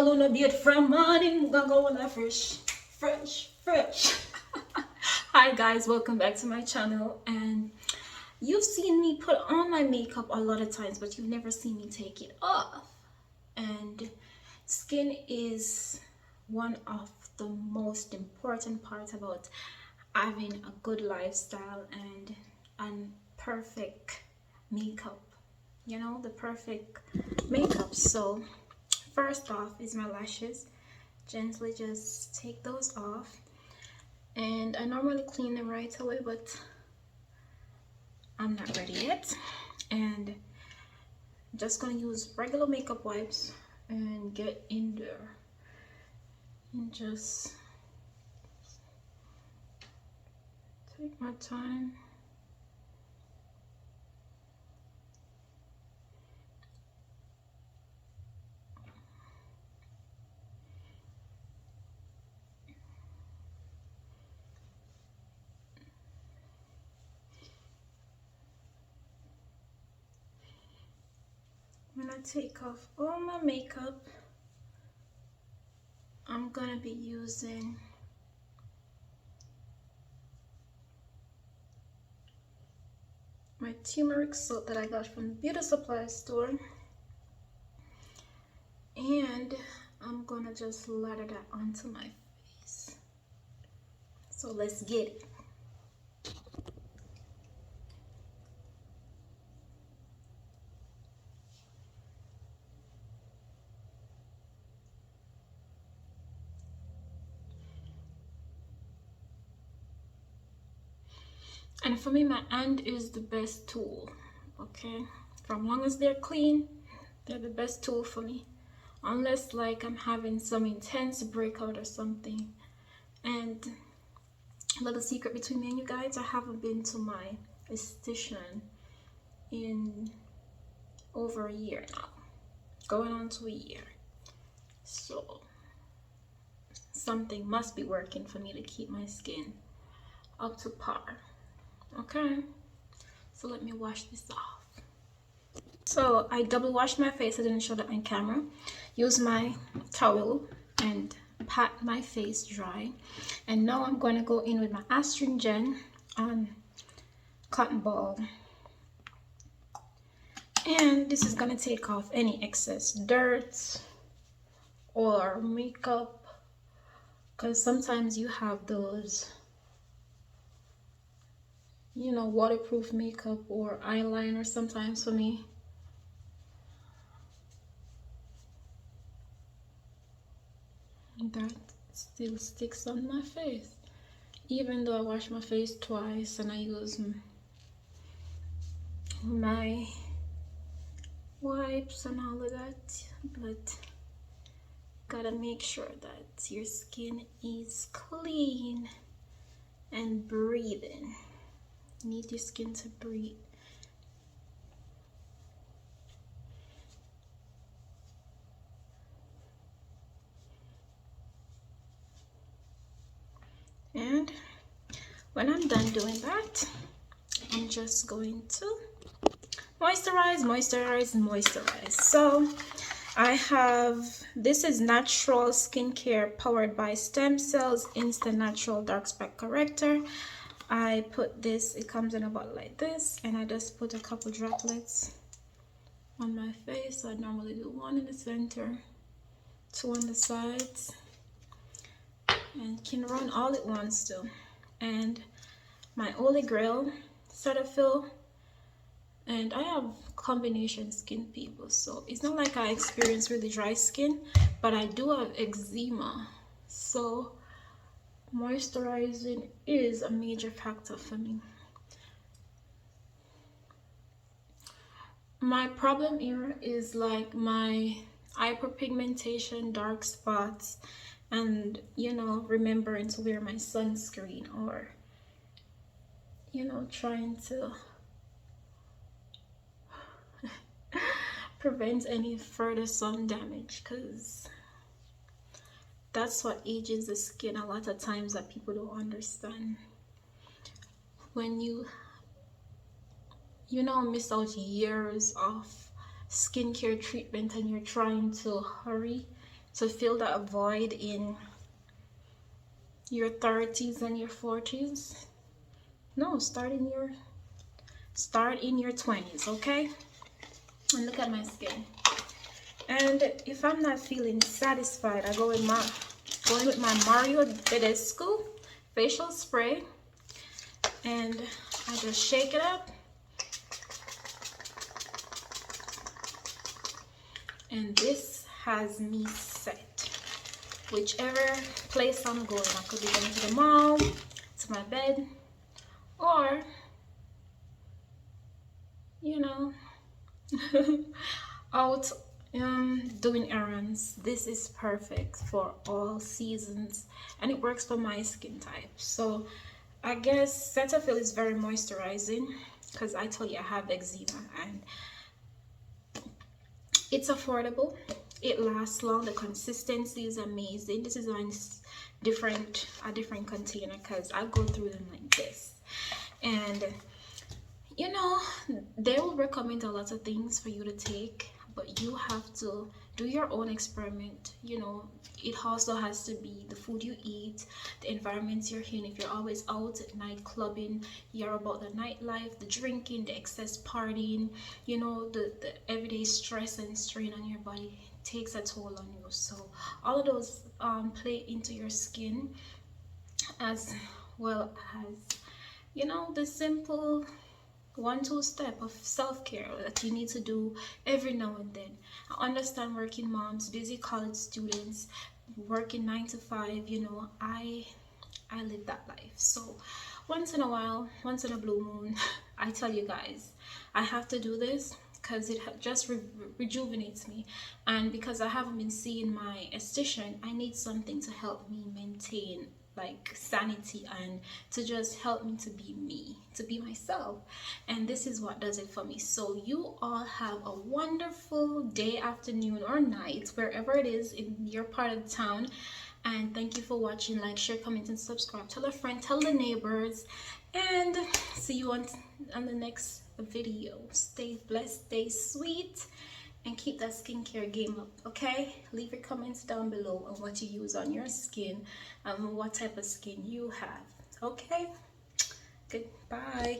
call on a date from morning. Gonna go on a fresh. Hi guys, welcome back to my channel. And you've seen me put on my makeup a lot of times, but you've never seen me take it off. And skin is one of the most important parts about having a good lifestyle and perfect makeup, you know, the perfect makeup. So first off is my lashes. Gently just take those off, and I normally clean them right away, but I'm not ready yet. And I'm just gonna use regular makeup wipes and get in there and just take my time. When I take off all my makeup, I'm gonna be using my turmeric soap that I got from the beauty supply store, and I'm gonna just lather that onto my face. So let's get it. And for me, my hand is the best tool, okay? For as long as they're clean, they're the best tool for me. Unless like I'm having some intense breakout or something. And a little secret between me and you guys, I haven't been to my esthetician in over a year now. Going on to a year. So something must be working for me to keep my skin up to par. Okay, so let me wash this off. So I double washed my face. I didn't show that on camera. Use my towel and pat my face dry. And now I'm going to go in with my astringent on cotton ball. And this is going to take off any excess dirt or makeup, because sometimes you have those, you know, waterproof makeup or eyeliner sometimes for me. That still sticks on my face, even though I wash my face twice and I use my wipes and all of that, but gotta make sure that your skin is clean and breathing. You need your skin to breathe. And when I'm done doing that, I'm just going to moisturize. So I have, this is natural skincare powered by stem cells instant natural dark spot corrector. I put this, it comes in a bottle like this, and I just put a couple droplets on my face. I normally do one in the center, two on the sides, and can run all at once too. And my Holy Grail Cetaphil, and I have combination skin people, so it's not like I experience really dry skin, but I do have eczema, so moisturizing is a major factor for me. My problem here is like my hyperpigmentation, dark spots, and, you know, remembering to wear my sunscreen, or, you know, trying to prevent any further sun damage, because that's what ages the skin a lot of times that people don't understand. When you know, miss out years of skincare treatment and you're trying to hurry to fill that void in your 30s and your 40s. No, start in your 20s, okay? And look at my skin. And if I'm not feeling satisfied, I go with my Mario Tedesco facial spray, and I just shake it up, and this has me set. Whichever place I'm going, I could be going to the mall, to my bed, or you know, out doing errands. This is perfect for all seasons, and it works for my skin type. So I guess Cetaphil is very moisturizing, because I told you I have eczema, and it's affordable, it lasts long, the consistency is amazing. This is on a different container, because I go through them like this. And you know, they will recommend a lot of things for you to take, but you have to do your own experiment. You know, it also has to be the food you eat, the environment you're in. If you're always out at night clubbing, you're about the nightlife, the drinking, the excess partying, you know, the everyday stress and strain on your body takes a toll on you. So all of those play into your skin, as well as, you know, the simple 1-2 step of self-care that you need to do every now and then. I understand working moms, busy college students, working 9 to 5, you know, I live that life. So once in a while, once in a blue moon, I tell you guys, I have to do this, because it just rejuvenates me. And because I haven't been seeing my esthetician, I need something to help me maintain like sanity, and to just help me to be to be myself. And this is what does it for me. So you all have a wonderful day, afternoon, or night, wherever it is in your part of town. And thank you for watching. Like, share, comment, and subscribe. Tell a friend, tell the neighbors, and see you on the next video. Stay blessed, stay sweet, and keep that skincare game up, okay? Leave your comments down below on what you use on your skin and what type of skin you have, okay? Goodbye.